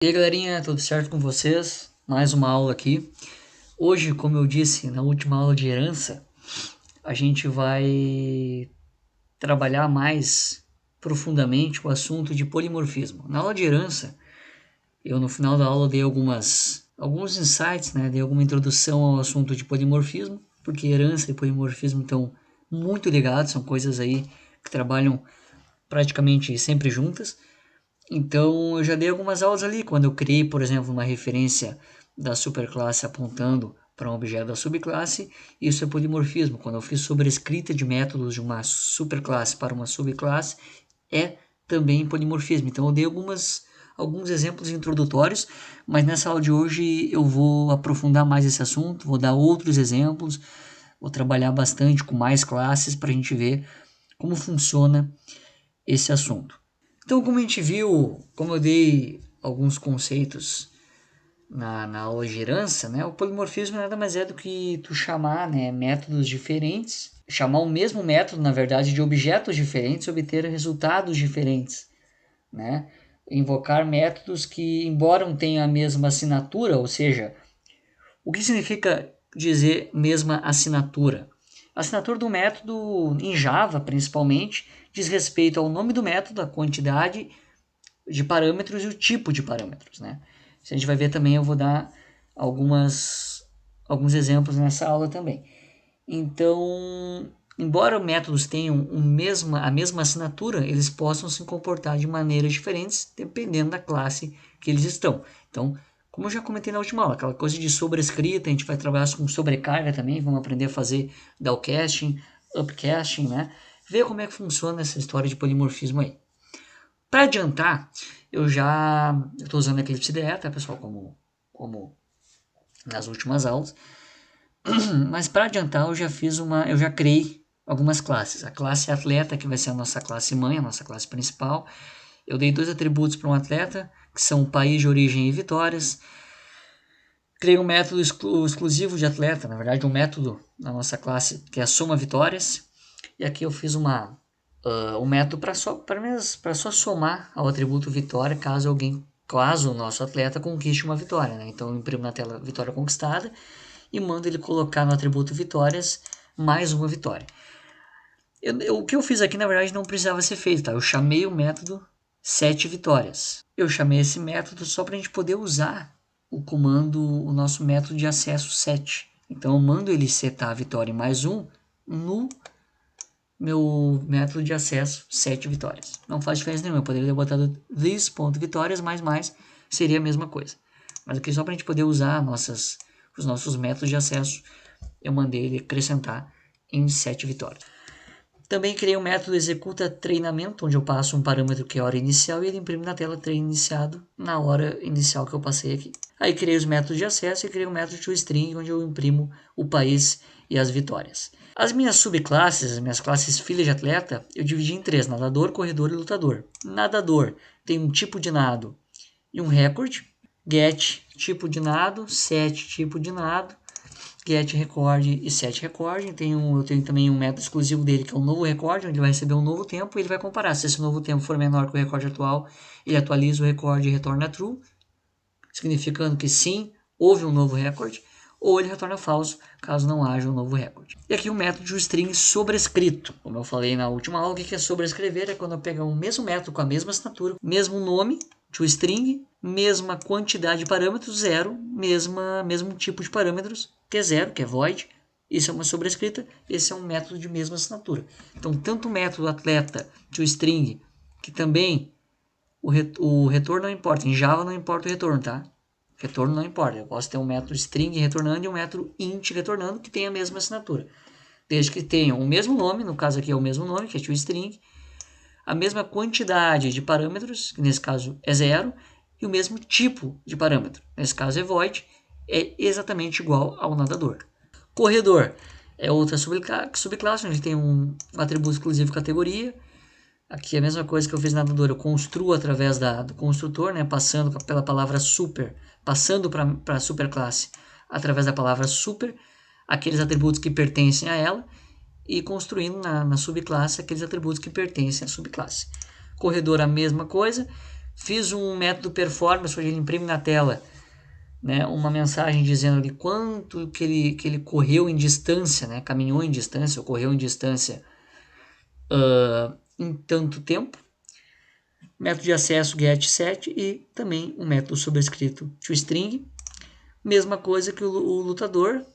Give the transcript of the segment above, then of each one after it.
E aí galerinha, tudo certo com vocês? Mais uma aula aqui. Hoje, como eu disse na última aula de herança, a gente vai trabalhar mais profundamente o assunto de polimorfismo. Na aula de herança, eu no final da aula dei alguns insights, né? Dei alguma introdução ao assunto de polimorfismo, porque herança e polimorfismo estão muito ligados, são coisas aí que trabalham praticamente sempre juntas. Então, eu já dei algumas aulas ali, quando eu criei, por exemplo, uma referência da superclasse apontando para um objeto da subclasse, isso é polimorfismo. Quando eu fiz sobrescrita de métodos de uma superclasse para uma subclasse, é também polimorfismo. Então, eu dei alguns exemplos introdutórios, mas nessa aula de hoje eu vou aprofundar mais esse assunto, vou dar outros exemplos, vou trabalhar bastante com mais classes para a gente ver como funciona esse assunto. Então, como a gente viu, como eu dei alguns conceitos na aula de herança, né, o polimorfismo nada mais é do que tu chamar, né, métodos diferentes, chamar o mesmo método, na verdade, de objetos diferentes e obter resultados diferentes, né? Invocar métodos que, embora tenham a mesma assinatura, ou seja, o que significa dizer mesma assinatura? A assinatura do método, em Java principalmente, diz respeito ao nome do método, a quantidade de parâmetros e o tipo de parâmetros, né? Isso a gente vai ver também, eu vou dar alguns exemplos nessa aula também. Então, embora métodos tenham a mesma assinatura, eles possam se comportar de maneiras diferentes dependendo da classe que eles estão. Então, como eu já comentei na última aula, aquela coisa de sobrescrita, a gente vai trabalhar com sobrecarga também, vamos aprender a fazer downcasting, upcasting, né? Ver como é que funciona essa história de polimorfismo aí. Para adiantar, eu estou usando Eclipse IDE, tá, pessoal, como nas últimas aulas. Mas para adiantar, eu já criei algumas classes. A classe atleta, que vai ser a nossa classe mãe, a nossa classe principal. Eu dei dois atributos para um atleta, que são país de origem e vitórias. Criei um método exclusivo de atleta, na verdade um método na nossa classe, que é a soma vitórias. E aqui eu fiz um método para só somar ao atributo vitória caso o nosso atleta conquiste uma vitória, né? Então eu imprimo na tela vitória conquistada e mando ele colocar no atributo vitórias mais uma vitória. O que eu fiz aqui na verdade não precisava ser feito, tá? Eu chamei o método 7 vitórias. Eu chamei esse método só para a gente poder usar o nosso método de acesso 7. Então eu mando ele setar a vitória em mais um no meu método de acesso 7 vitórias. Não faz diferença nenhuma, eu poderia ter botado this.vitórias mais, seria a mesma coisa. Mas aqui só para a gente poder usar os nossos métodos de acesso, eu mandei ele acrescentar em 7 vitórias. Também criei um método executa treinamento, onde eu passo um parâmetro que é a hora inicial e ele imprime na tela treino iniciado na hora inicial que eu passei aqui. Aí criei os métodos de acesso e criei um método toString, onde eu imprimo o país e as vitórias. As minhas subclasses, as minhas classes filha de atleta, eu dividi em três: nadador, corredor e lutador. Nadador tem um tipo de nado e um recorde. Get, tipo de nado. Set, tipo de nado. Get recorde e set recorde. Eu tenho também um método exclusivo dele, que é o novo recorde, onde ele vai receber um novo tempo e ele vai comparar. Se esse novo tempo for menor que o recorde atual, ele atualiza o recorde e retorna true, significando que sim, houve um novo recorde, ou ele retorna falso, caso não haja um novo recorde. E aqui o método de string sobrescrito. Como eu falei na última aula, o que é sobrescrever? É quando eu pego o mesmo método com a mesma assinatura, mesmo nome, toString, mesma quantidade de parâmetros, zero, mesmo tipo de parâmetros, que é zero, que é void. Isso é uma sobrescrita, esse é um método de mesma assinatura. Então, tanto o método atleta toString, que também o retorno não importa. Em Java não importa o retorno, tá? Retorno não importa. Eu posso ter um método string retornando e um método int retornando que tem a mesma assinatura. Desde que tenham o mesmo nome, no caso aqui é o mesmo nome, que é toString, a mesma quantidade de parâmetros, que nesse caso é zero, e o mesmo tipo de parâmetro, nesse caso é void, é exatamente igual ao nadador. Corredor é outra subclasse, onde tem um atributo exclusivo categoria. Aqui é a mesma coisa que eu fiz na nadador, eu construo através do construtor, né, passando pela palavra super, passando para a superclasse através da palavra super, aqueles atributos que pertencem a ela, e construindo na subclasse aqueles atributos que pertencem à subclasse. Corredor a mesma coisa, Fiz um método performance onde ele imprime na tela, né, uma mensagem dizendo ali quanto que ele correu em distância, né, caminhou em distância ou correu em distância em tanto tempo. Método de acesso getSet e também um método sobrescrito toString. Mesma coisa que o lutador.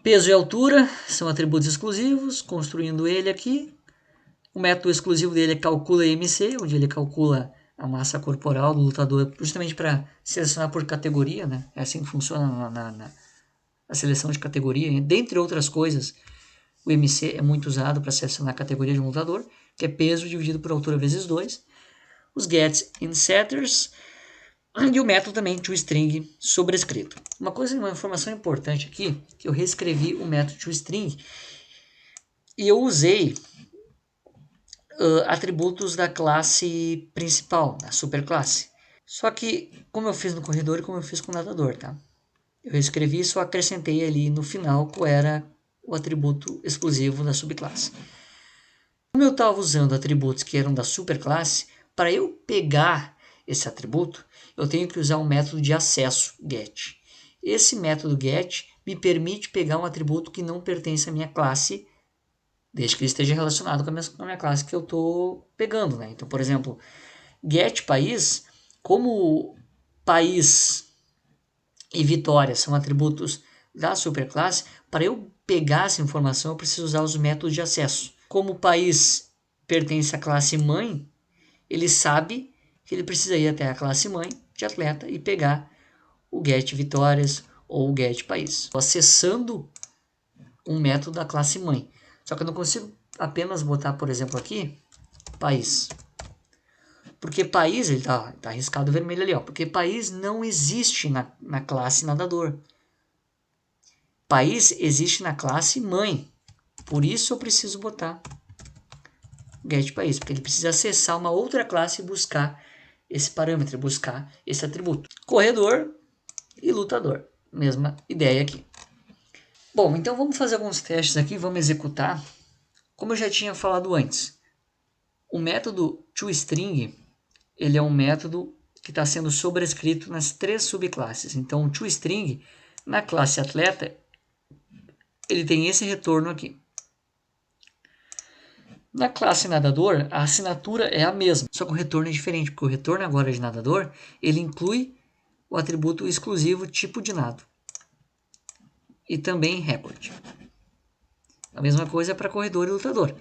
Peso e altura são atributos exclusivos, construindo ele aqui. O método exclusivo dele é calcula-MC, onde ele calcula a massa corporal do lutador, justamente para selecionar por categoria, né? É assim que funciona a seleção de categoria. Dentre outras coisas, o MC é muito usado para selecionar a categoria de um lutador, que é peso dividido por altura vezes 2. Os gets e setters e o método também toString sobrescrito. Uma informação importante aqui, que eu reescrevi o método toString e eu usei atributos da classe principal, da superclasse. Só que, como eu fiz no corredor e como eu fiz com o nadador, tá? Eu reescrevi e só acrescentei ali no final qual era o atributo exclusivo da subclasse. Como eu estava usando atributos que eram da superclasse, para eu pegar esse atributo, eu tenho que usar um método de acesso, get. Esse método get me permite pegar um atributo que não pertence à minha classe, desde que ele esteja relacionado com a minha classe que eu estou pegando, né? Então, por exemplo, get país, como país e vitória são atributos da superclasse, para eu pegar essa informação eu preciso usar os métodos de acesso. Como o país pertence à classe mãe, ele sabe que ele precisa ir até a classe mãe de atleta e pegar o get vitórias ou o get país. Estou acessando um método da classe mãe. Só que eu não consigo apenas botar, por exemplo, aqui, país. Porque país, ele tá riscado vermelho ali, ó. Porque país não existe na classe nadador. País existe na classe mãe. Por isso eu preciso botar get país, porque ele precisa acessar uma outra classe e buscar esse parâmetro, buscar esse atributo. Corredor e lutador. Mesma ideia aqui. Bom, então vamos fazer alguns testes aqui, vamos executar. Como eu já tinha falado antes, o método toString, ele é um método que está sendo sobrescrito nas 3 subclasses. Então, o toString, na classe atleta, ele tem esse retorno aqui. Na classe nadador, a assinatura é a mesma, só que o retorno é diferente, porque o retorno agora de nadador, ele inclui o atributo exclusivo tipo de nado. E também recorde. A mesma coisa para corredor e lutador.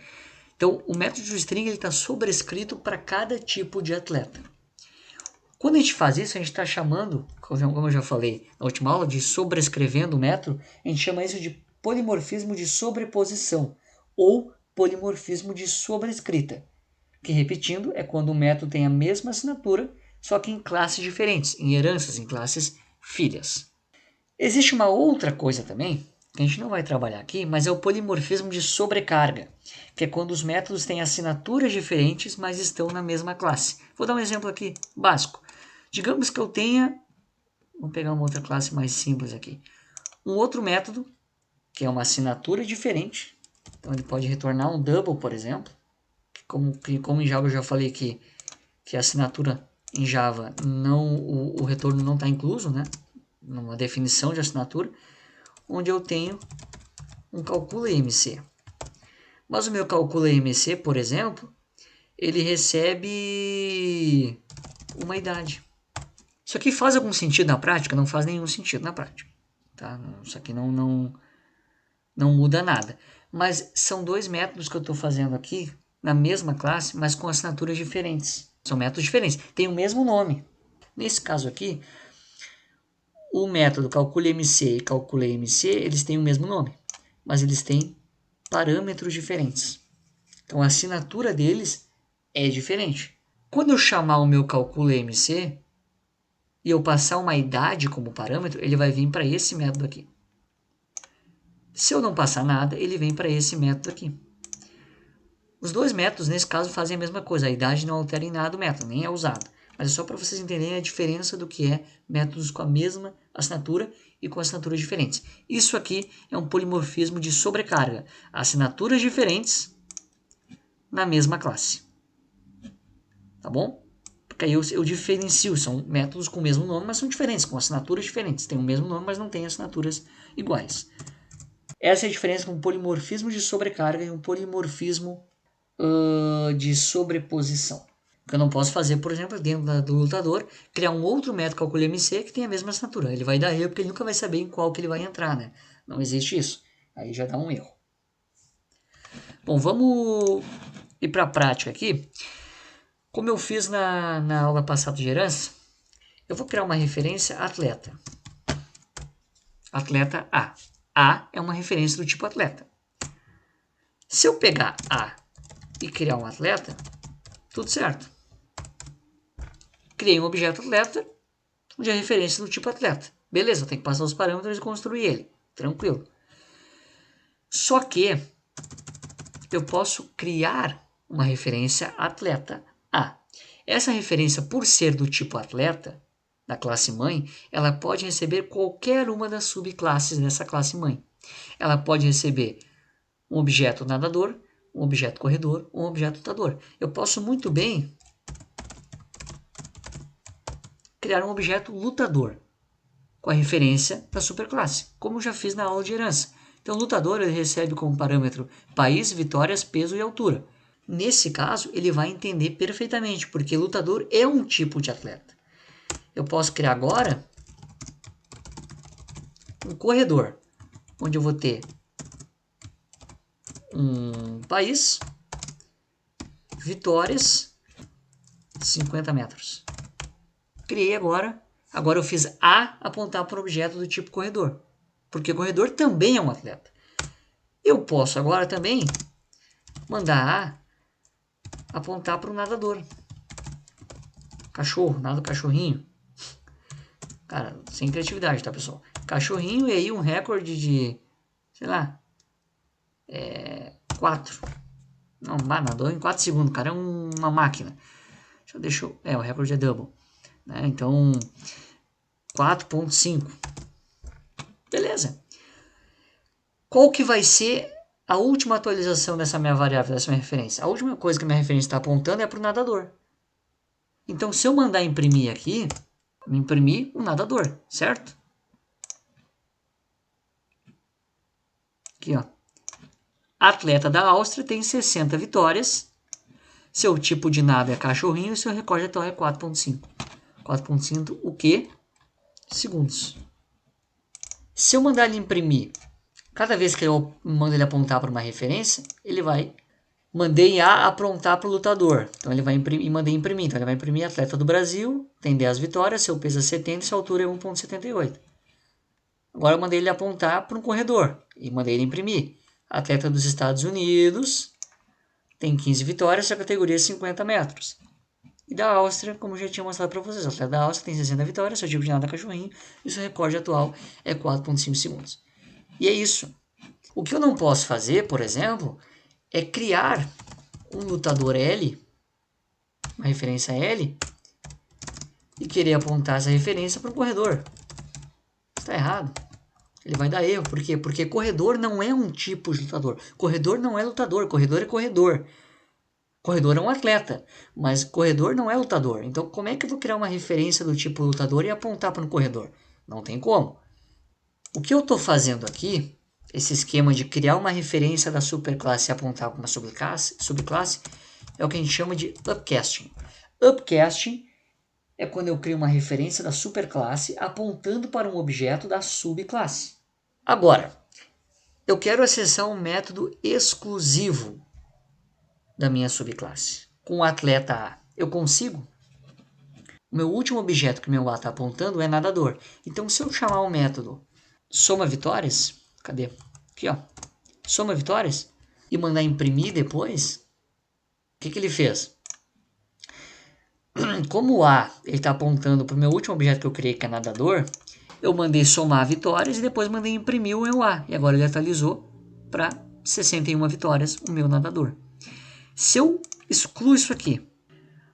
Então, o método toString está sobrescrito para cada tipo de atleta. Quando a gente faz isso, a gente está chamando, como eu já falei na última aula, de sobrescrevendo o método, a gente chama isso de polimorfismo de sobreposição ou polimorfismo de sobrescrita, que, repetindo, é quando o método tem a mesma assinatura, só que em classes diferentes, em heranças, em classes filhas. Existe uma outra coisa também, que a gente não vai trabalhar aqui, mas é o polimorfismo de sobrecarga, que é quando os métodos têm assinaturas diferentes, mas estão na mesma classe. Vou dar um exemplo aqui, básico. Digamos que eu tenha, vamos pegar uma outra classe mais simples aqui, um outro método, que é uma assinatura diferente, então ele pode retornar um double, por exemplo, como em Java eu já falei que a assinatura em Java, o retorno não está incluso, né? Numa definição de assinatura, onde eu tenho um calcula-MC. Mas o meu calcula-MC, por exemplo, ele recebe uma idade. Isso aqui faz algum sentido na prática? Não faz nenhum sentido na prática. Tá? Isso aqui não muda nada. Mas são 2 métodos que eu estou fazendo aqui na mesma classe, mas com assinaturas diferentes. São métodos diferentes. Tem o mesmo nome. Nesse caso aqui, o método calcula-MC e calcula-MC, eles têm o mesmo nome, mas eles têm parâmetros diferentes. Então a assinatura deles é diferente. Quando eu chamar o meu calcula-MC e eu passar uma idade como parâmetro, ele vai vir para esse método aqui. Se eu não passar nada, ele vem para esse método aqui. Os 2 métodos, nesse caso, fazem a mesma coisa. A idade não altera em nada o método, nem é usado. Mas é só para vocês entenderem a diferença do que é métodos com a mesma assinatura e com assinaturas diferentes. Isso aqui é um polimorfismo de sobrecarga. Assinaturas diferentes na mesma classe. Tá bom? Porque aí eu diferencio, são métodos com o mesmo nome, mas são diferentes, com assinaturas diferentes. Tem o mesmo nome, mas não tem assinaturas iguais. Essa é a diferença entre um polimorfismo de sobrecarga e um polimorfismo de sobreposição. Que eu não posso fazer, por exemplo, dentro do lutador, criar um outro método cálculo MC que tem a mesma assinatura. Ele vai dar erro porque ele nunca vai saber em qual que ele vai entrar, né? Não existe isso. Aí já dá um erro. Bom, vamos ir para a prática aqui. Como eu fiz na aula passada de herança, eu vou criar uma referência atleta. Atleta A. A é uma referência do tipo atleta. Se eu pegar A e criar um atleta, tudo certo. Criei um objeto atleta de referência do tipo atleta. Beleza, eu tenho que passar os parâmetros e construir ele. Tranquilo. Só que eu posso criar uma referência atleta A. Essa referência, por ser do tipo atleta, da classe mãe, ela pode receber qualquer uma das subclasses dessa classe mãe. Ela pode receber um objeto nadador, um objeto corredor, um objeto lutador. Eu posso muito bem criar um objeto lutador com a referência da superclasse, como eu já fiz na aula de herança. Então, o lutador ele recebe como parâmetro país, vitórias, peso e altura. Nesse caso, ele vai entender perfeitamente, porque lutador é um tipo de atleta. Eu posso criar agora um corredor, onde eu vou ter um país, vitórias, 50 metros. Criei agora. Agora eu fiz A apontar para o objeto do tipo corredor, porque corredor também é um atleta. Eu posso agora também mandar A apontar para o nadador. Cachorro, nada cachorrinho. Cara, sem criatividade, tá, pessoal? Cachorrinho e aí um recorde de, sei lá, 4. Não, nadou em 4 segundos. O cara é uma máquina. O recorde é double. Né? Então, 4.5. Beleza. Qual que vai ser a última atualização dessa minha variável, dessa minha referência? A última coisa que a minha referência está apontando é para o nadador. Então, se eu mandar imprimir aqui, me imprimir um nadador, certo? Aqui, ó. Atleta da Áustria tem 60 vitórias. Seu tipo de nado é cachorrinho e seu recorde atual é 4.5. 4.5 o quê? Segundos. Se eu mandar ele imprimir, cada vez que eu mando ele apontar para uma referência, ele vai... Mandei A apontar para o lutador. Então ele vai imprimir, mandei imprimir. Então ele vai imprimir atleta do Brasil, tem 10 vitórias, seu peso é 70 e sua altura é 1.78. Agora eu mandei ele apontar para um corredor e mandei ele imprimir. Atleta dos Estados Unidos, tem 15 vitórias, sua categoria é 50 metros. E da Áustria, como eu já tinha mostrado para vocês, o atleta da Áustria tem 60 vitórias, seu tipo de nada é cachorrinho e seu recorde atual é 4.5 segundos. E é isso. O que eu não posso fazer, por exemplo, é criar um lutador L, uma referência L, e querer apontar essa referência para um corredor. Está errado. Ele vai dar erro. Por quê? Porque corredor não é um tipo de lutador. Corredor não é lutador. Corredor é corredor. Corredor é um atleta, mas corredor não é lutador. Então, como é que eu vou criar uma referência do tipo lutador e apontar para um corredor? Não tem como. O que eu estou fazendo aqui, esse esquema de criar uma referência da superclasse e apontar para uma subclasse, é o que a gente chama de upcasting. Upcasting é quando eu crio uma referência da superclasse apontando para um objeto da subclasse. Agora, eu quero acessar um método exclusivo da minha subclasse, com o atleta A. Eu consigo? O meu último objeto que meu A está apontando é nadador. Então, se eu chamar o método soma vitórias, cadê? Aqui, ó. Soma vitórias, e mandar imprimir depois, o que ele fez? Como o A está apontando para o meu último objeto que eu criei, que é nadador, eu mandei somar vitórias e depois mandei imprimir o meu A. E agora ele atualizou para 61 vitórias o meu nadador. Se eu excluo isso aqui,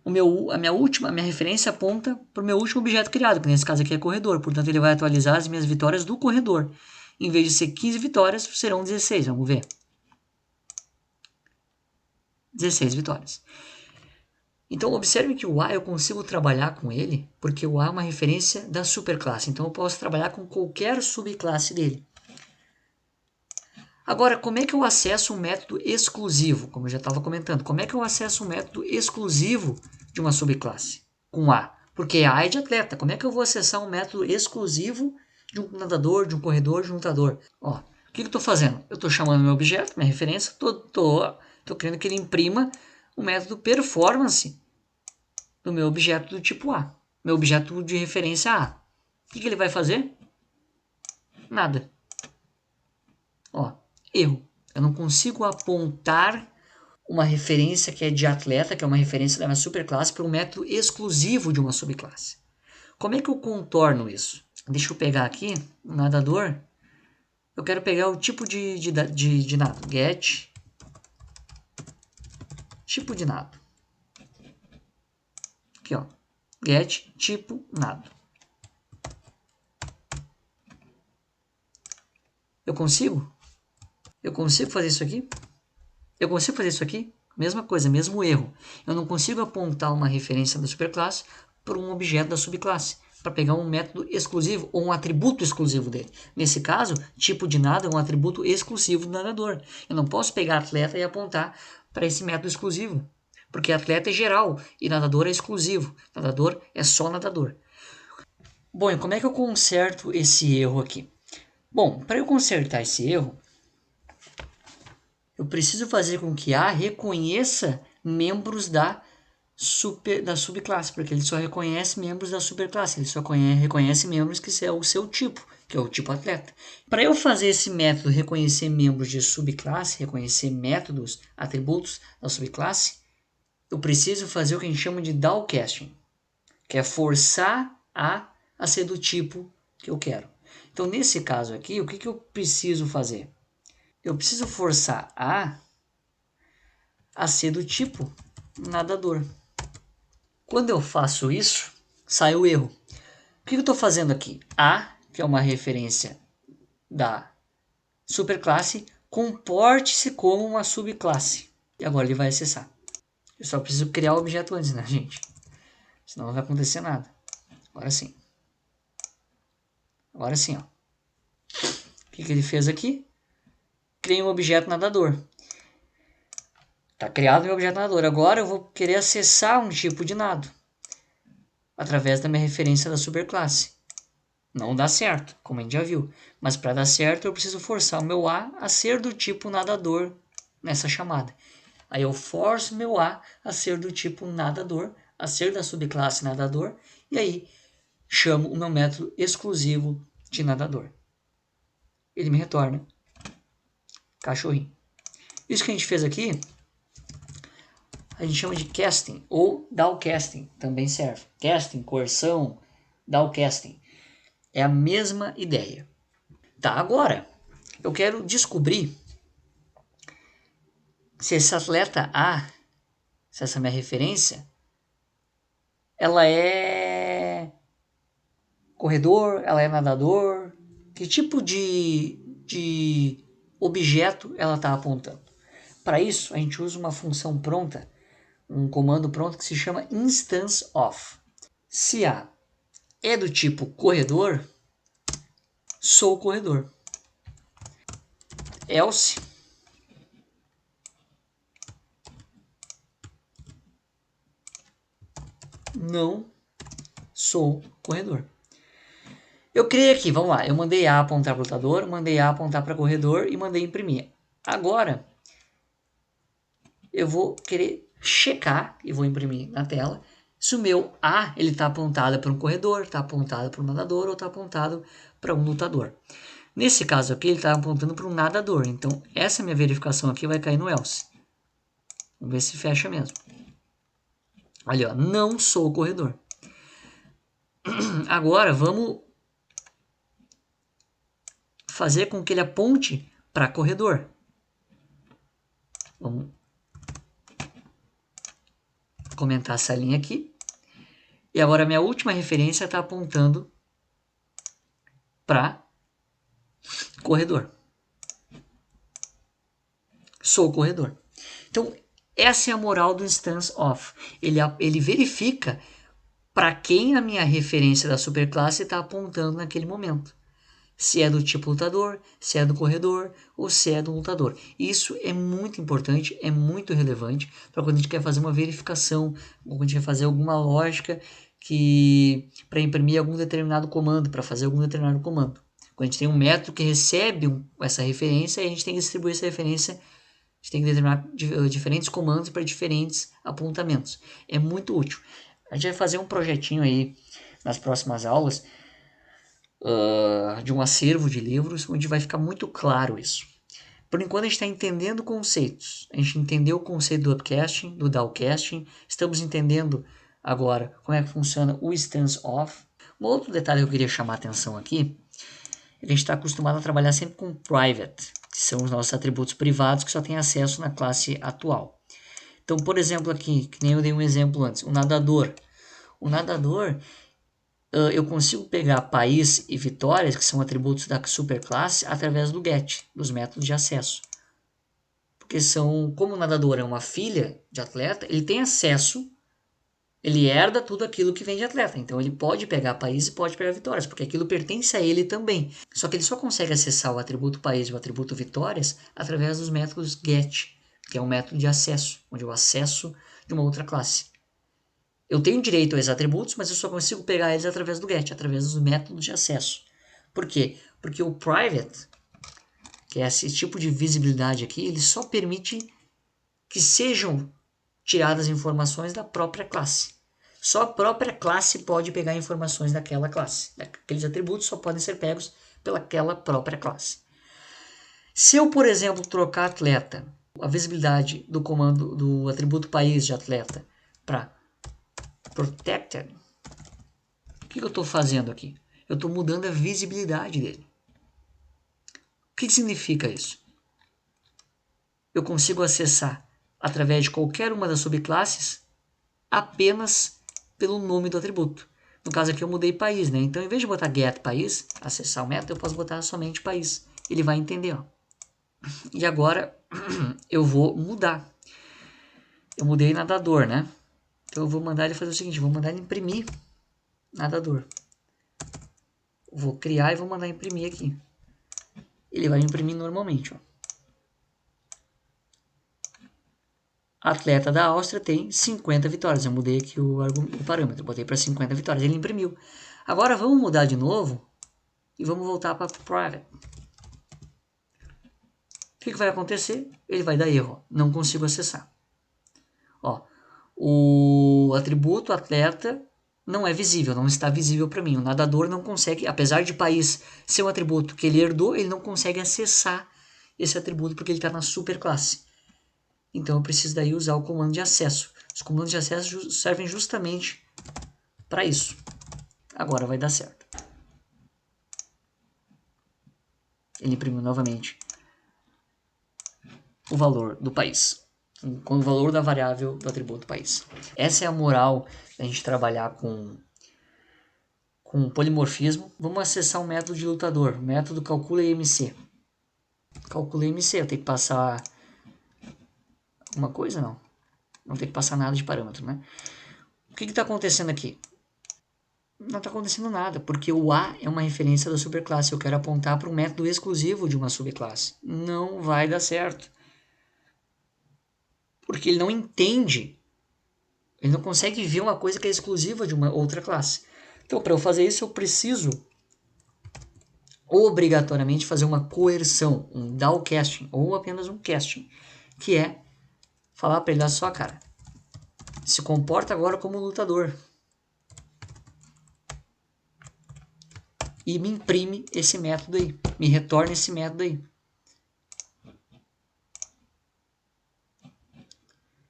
a minha referência aponta para o meu último objeto criado, que nesse caso aqui é corredor. Portanto, ele vai atualizar as minhas vitórias do corredor. Em vez de ser 15 vitórias, serão 16. Vamos ver. 16 vitórias. Então, observe que o A eu consigo trabalhar com ele, porque o A é uma referência da superclasse. Então, eu posso trabalhar com qualquer subclasse dele. Agora, como é que eu acesso um método exclusivo? Como eu já estava comentando, como é que eu acesso um método exclusivo de uma subclasse com A? Porque A é de atleta. Como é que eu vou acessar um método exclusivo de um nadador, de um corredor, de um lutador? Ó, o que eu estou fazendo? Eu estou chamando meu objeto, minha referência, estou querendo que ele imprima o método performance do meu objeto do tipo A. Meu objeto de referência A. O que ele vai fazer? Nada. Ó, erro. Eu não consigo apontar uma referência que é de atleta, que é uma referência da minha superclasse, para um método exclusivo de uma subclasse. Como é que eu contorno isso? Deixa eu pegar aqui, o nadador. Eu quero pegar o tipo de nado. Get tipo de nado. Aqui, ó. Get tipo nado. Eu consigo? Eu consigo fazer isso aqui? Eu consigo fazer isso aqui? Mesma coisa, mesmo erro. Eu não consigo apontar uma referência da superclasse para um objeto da subclasse, para pegar um método exclusivo ou um atributo exclusivo dele. Nesse caso, tipo de nado é um atributo exclusivo do nadador. Eu não posso pegar atleta e apontar para esse método exclusivo, porque atleta é geral e nadador é exclusivo. Nadador é só nadador. Bom, e como é que eu conserto esse erro aqui? Bom, para eu consertar esse erro, eu preciso fazer com que A reconheça membros da subclasse, porque ele só reconhece membros da superclasse, ele só reconhece membros que é o seu tipo, que é o tipo atleta. Para eu fazer esse método reconhecer membros de subclasse, reconhecer métodos, atributos da subclasse, eu preciso fazer o que a gente chama de dowcasting, que é forçar a ser do tipo que eu quero. Então, nesse caso aqui, o que eu preciso fazer? Eu preciso forçar a ser do tipo nadador. Quando eu faço isso, sai o erro. O que eu estou fazendo aqui? A, que é uma referência da superclasse, comporte-se como uma subclasse. E agora ele vai acessar. Eu só preciso criar o objeto antes, né, gente? Senão não vai acontecer nada. Agora sim. Agora sim, ó. O que ele fez aqui? Criei um objeto nadador. Está criado meu objeto nadador. Agora eu vou querer acessar um tipo de nado através da minha referência da superclasse. Não dá certo, como a gente já viu. Mas para dar certo eu preciso forçar o meu A ser do tipo nadador nessa chamada. Aí eu forço meu A ser do tipo nadador, a ser da subclasse nadador, e aí chamo o meu método exclusivo de nadador. Ele me retorna cachorrinho. Isso que a gente fez aqui, a gente chama de casting ou dowcasting, também serve. Casting, coerção, dowcasting. É a mesma ideia. Tá, agora eu quero descobrir se esse atleta A, se essa minha referência, ela é corredor, ela é nadador, que tipo de objeto ela está apontando. Para isso, a gente usa uma função pronta, um comando pronto que se chama instance of. Se A é do tipo corredor, sou corredor. Else não sou corredor. Eu criei aqui, vamos lá, eu mandei A apontar para o lutador, mandei A apontar para corredor e mandei imprimir. Agora, eu vou querer checar e vou imprimir na tela se o meu A ele está apontado para um corredor, está apontado para um nadador ou está apontado para um lutador. Nesse caso aqui, ele está apontando para um nadador. Então, essa minha verificação aqui vai cair no else. Vamos ver se fecha mesmo. Olha, ó, não sou corredor. Agora, vamos fazer com que ele aponte para corredor. Vamos comentar essa linha aqui. E agora, minha última referência está apontando para corredor. Sou corredor. Então, Essa é a moral do instance of. Ele verifica para quem a minha referência da superclasse está apontando naquele momento. Se é do tipo lutador, se é do corredor ou se é do lutador. Isso é muito importante, é muito relevante para quando a gente quer fazer uma verificação, ou quando a gente quer fazer alguma lógica para imprimir algum determinado comando, para fazer algum determinado comando. Quando a gente tem um método que recebe essa referência, a gente tem que distribuir essa referência, a gente tem que determinar diferentes comandos para diferentes apontamentos. É muito útil. A gente vai fazer um projetinho aí nas próximas aulas de um acervo de livros, onde vai ficar muito claro isso. Por enquanto a gente está entendendo conceitos. A gente entendeu o conceito do upcasting, do downcasting. Estamos entendendo agora como é que funciona o stance of. Um outro detalhe que eu queria chamar a atenção aqui é que a gente está acostumado a trabalhar sempre com private, que são os nossos atributos privados que só tem acesso na classe atual. Então, por exemplo, aqui, que nem eu dei um exemplo antes, o nadador. O nadador, eu consigo pegar país e vitórias, que são atributos da superclasse, através do get, dos métodos de acesso. Porque como o nadador é uma filha de atleta, ele tem acesso, ele herda tudo aquilo que vem de atleta. Então ele pode pegar país e pode pegar vitórias, porque aquilo pertence a ele também. Só que ele só consegue acessar o atributo país e o atributo vitórias através dos métodos get, que é um método de acesso, onde eu acesso de uma outra classe. Eu tenho direito a esses atributos, mas eu só consigo pegar eles através do get, através dos métodos de acesso. Por quê? Porque o private, que é esse tipo de visibilidade aqui, ele só permite que sejam tiradas informações da própria classe. Só a própria classe pode pegar informações daquela classe. Aqueles atributos só podem ser pegos pelaquela própria classe. Se eu, por exemplo, trocar atleta, a visibilidade do comando do atributo país de atleta para protected, o que eu estou fazendo aqui? Eu estou mudando a visibilidade dele. O que significa isso? Eu consigo acessar através de qualquer uma das subclasses apenas pelo nome do atributo. No caso aqui eu mudei país, né? Então, em vez de botar get país, acessar o método, eu posso botar somente país. Ele vai entender, ó. E agora eu vou mudar. Eu mudei nadador, né? Então eu vou mandar ele fazer o seguinte, vou mandar ele imprimir nadador. Vou criar e vou mandar imprimir aqui. Ele vai imprimir normalmente, ó. Atleta da Áustria tem 50 vitórias. Eu mudei aqui o parâmetro, botei para 50 vitórias. Ele imprimiu. Agora vamos mudar de novo e vamos voltar para private. O que vai acontecer? Ele vai dar erro. Não consigo acessar. Ó, o atributo atleta não é visível, não está visível para mim. O nadador não consegue, apesar de país ser um atributo que ele herdou, ele não consegue acessar esse atributo porque ele está na superclasse. Então eu preciso daí usar o comando de acesso. Os comandos de acesso servem justamente para isso. Agora vai dar certo. Ele imprimiu novamente o valor do país, com o valor da variável do atributo país. Essa é a moral da gente trabalhar com polimorfismo. Vamos acessar o método de lutador, o método calcula IMC. Calcula IMC, eu tenho que passar uma coisa? Não tem que passar nada de parâmetro, né? O que está acontecendo aqui? Não está acontecendo nada, porque o A é uma referência da superclasse. Eu quero apontar para um método exclusivo de uma subclasse. Não vai dar certo. Porque ele não entende. Ele não consegue ver uma coisa que é exclusiva de uma outra classe. Então, para eu fazer isso, eu preciso obrigatoriamente fazer uma coerção, um downcasting, ou apenas um casting, que é falar para ele, olha só, cara, se comporta agora como lutador. E me imprime esse método aí, me retorna esse método aí.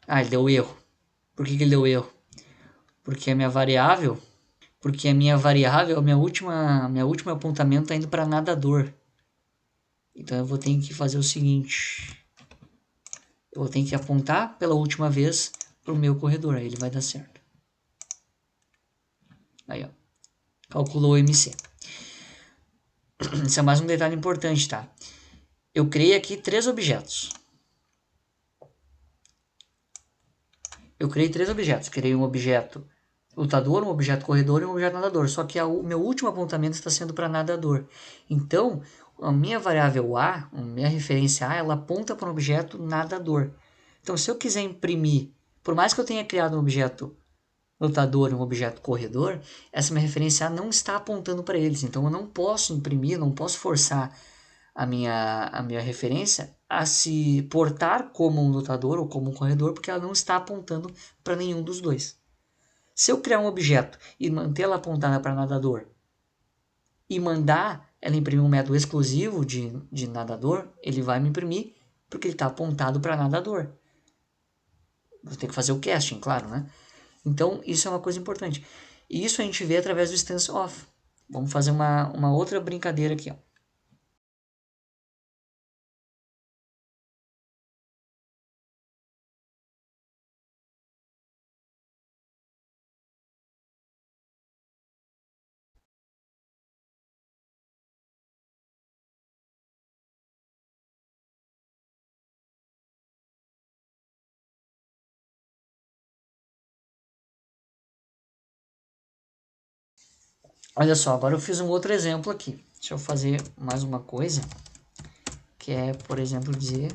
Ah, ele deu erro. Por que ele deu erro? Porque a minha variável, minha última apontamento está indo para nadador. Então eu vou ter que fazer o seguinte, eu vou ter que apontar pela última vez para o meu corredor, aí ele vai dar certo. Aí, ó, calculou o MC. Isso é mais um detalhe importante, tá? Eu criei aqui 3 objetos. eu criei 3 objetos. Criei um objeto lutador, um objeto corredor e um objeto nadador. Só que o meu último apontamento está sendo para nadador. Então, a minha variável A, a minha referência A, ela aponta para um objeto nadador. Então, se eu quiser imprimir, por mais que eu tenha criado um objeto lutador e um objeto corredor, essa minha referência A não está apontando para eles. Então, eu não posso imprimir, não posso forçar a minha referência a se portar como um lutador ou como um corredor, porque ela não está apontando para nenhum dos dois. Se eu criar um objeto e manter ela apontada para nadador e mandar ela imprimir um método exclusivo de nadador, ele vai me imprimir porque ele está apontado para nadador. Vou ter que fazer o casting, claro, né? Então, isso é uma coisa importante. E isso a gente vê através do stance off. Vamos fazer uma outra brincadeira aqui, ó. Olha só, agora eu fiz um outro exemplo aqui. Deixa eu fazer mais uma coisa, que é, por exemplo, dizer...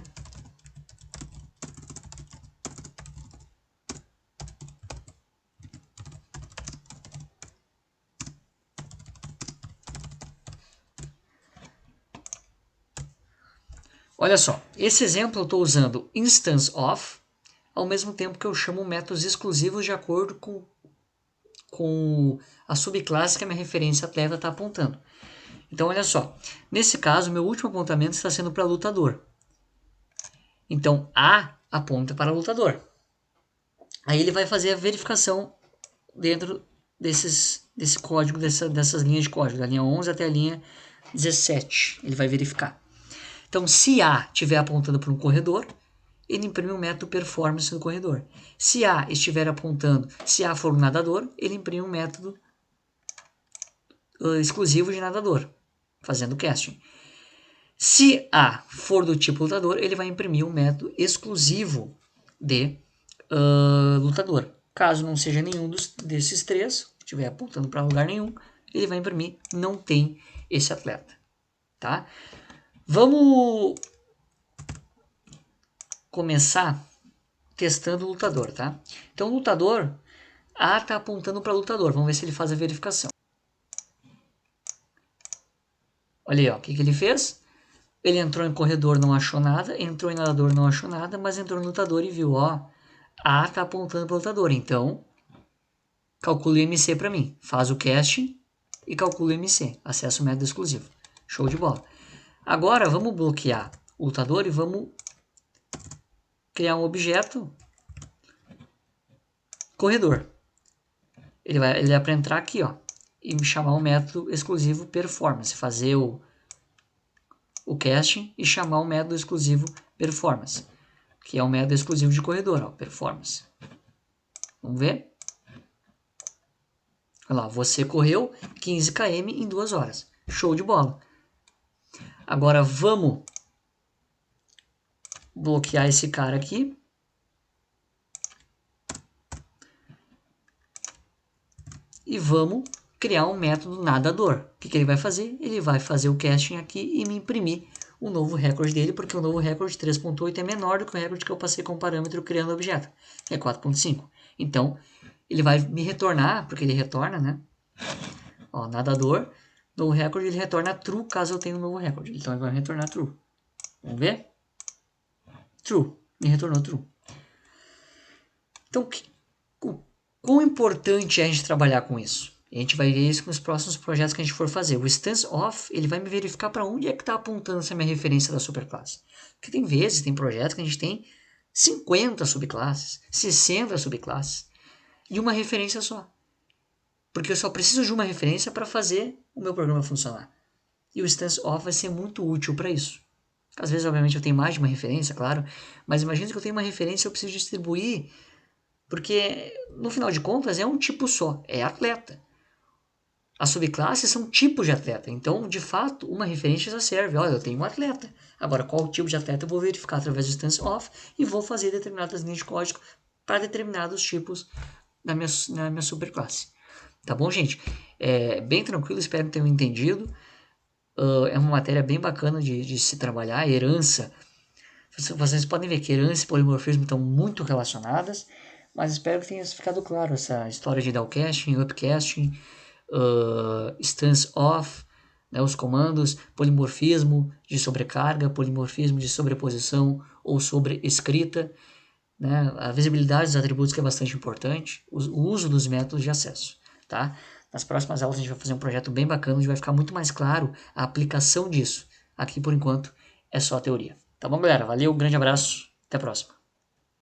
Olha só, esse exemplo eu estou usando instance of, ao mesmo tempo que eu chamo métodos exclusivos de acordo com a subclasse que a minha referência atleta está apontando. Então, olha só, nesse caso, meu último apontamento está sendo para lutador. Então, A aponta para lutador. Aí ele vai fazer a verificação dentro desse código, dessas linhas de código, da linha 11 até a linha 17. Ele vai verificar. Então, se A estiver apontando para um corredor, ele imprime um método performance no corredor. Se A estiver apontando, se A for um nadador, ele imprime um método exclusivo de nadador, fazendo casting. Se A for do tipo lutador, ele vai imprimir um método exclusivo de lutador. Caso não seja nenhum desses três, estiver apontando para lugar nenhum, ele vai imprimir não tem esse atleta. Tá? Vamos começar testando o lutador, tá? Então, o lutador, A está apontando para lutador. Vamos ver se ele faz a verificação. Olha aí, ó, o que ele fez? Ele entrou em corredor, não achou nada. Entrou em nadador, não achou nada. Mas entrou no lutador e viu, ó, A está apontando para o lutador. Então, calcula o IMC para mim. Faz o casting e calcula o IMC. Acessa o método exclusivo. Show de bola. Agora, vamos bloquear o lutador e vamos criar um objeto corredor. Ele vai para entrar aqui, ó, e chamar o método exclusivo performance, fazer o casting e chamar o método exclusivo performance, que é o método exclusivo de corredor, ó, performance. Vamos ver? Olha lá, você correu 15 km em 2 horas. Show de bola. Agora vamos bloquear esse cara aqui. E vamos criar um método nadador. O que ele vai fazer? Ele vai fazer o casting aqui e me imprimir o novo recorde dele, porque o novo recorde 3.8 é menor do que o recorde que eu passei com o parâmetro criando objeto, que é 4.5. Então, ele vai me retornar, porque ele retorna, né? Ó, nadador, novo recorde, ele retorna true caso eu tenha um novo recorde. Então, ele vai retornar true. Vamos ver? True. Me retornou true. Então, quão importante é a gente trabalhar com isso? A gente vai ver isso nos próximos projetos que a gente for fazer. O stance off, ele vai me verificar para onde é que está apontando essa minha referência da superclasse. Porque tem vezes, tem projetos que a gente tem 50 subclasses, 60 subclasses e uma referência só. Porque eu só preciso de uma referência para fazer o meu programa funcionar. E o stance off vai ser muito útil para isso. Às vezes, obviamente, eu tenho mais de uma referência, claro, mas imagina que eu tenho uma referência e eu preciso distribuir, porque no final de contas é um tipo só, é atleta. As subclasses são tipos de atleta, então, de fato, uma referência já serve. Olha, eu tenho um atleta. Agora, qual tipo de atleta eu vou verificar através do stance off e vou fazer determinadas linhas de código para determinados tipos na minha superclasse. Tá bom, gente? É bem tranquilo, espero que tenham entendido. É uma matéria bem bacana de se trabalhar. Herança, vocês podem ver que herança e polimorfismo estão muito relacionadas, mas espero que tenha ficado claro essa história de downcasting, upcasting, stance off, né, os comandos, polimorfismo de sobrecarga, polimorfismo de sobreposição ou sobreescrita, né, a visibilidade dos atributos que é bastante importante, o uso dos métodos de acesso, tá? Nas próximas aulas a gente vai fazer um projeto bem bacana, onde vai ficar muito mais claro a aplicação disso. Aqui, por enquanto, é só a teoria. Tá bom, galera? Valeu, um grande abraço, até a próxima.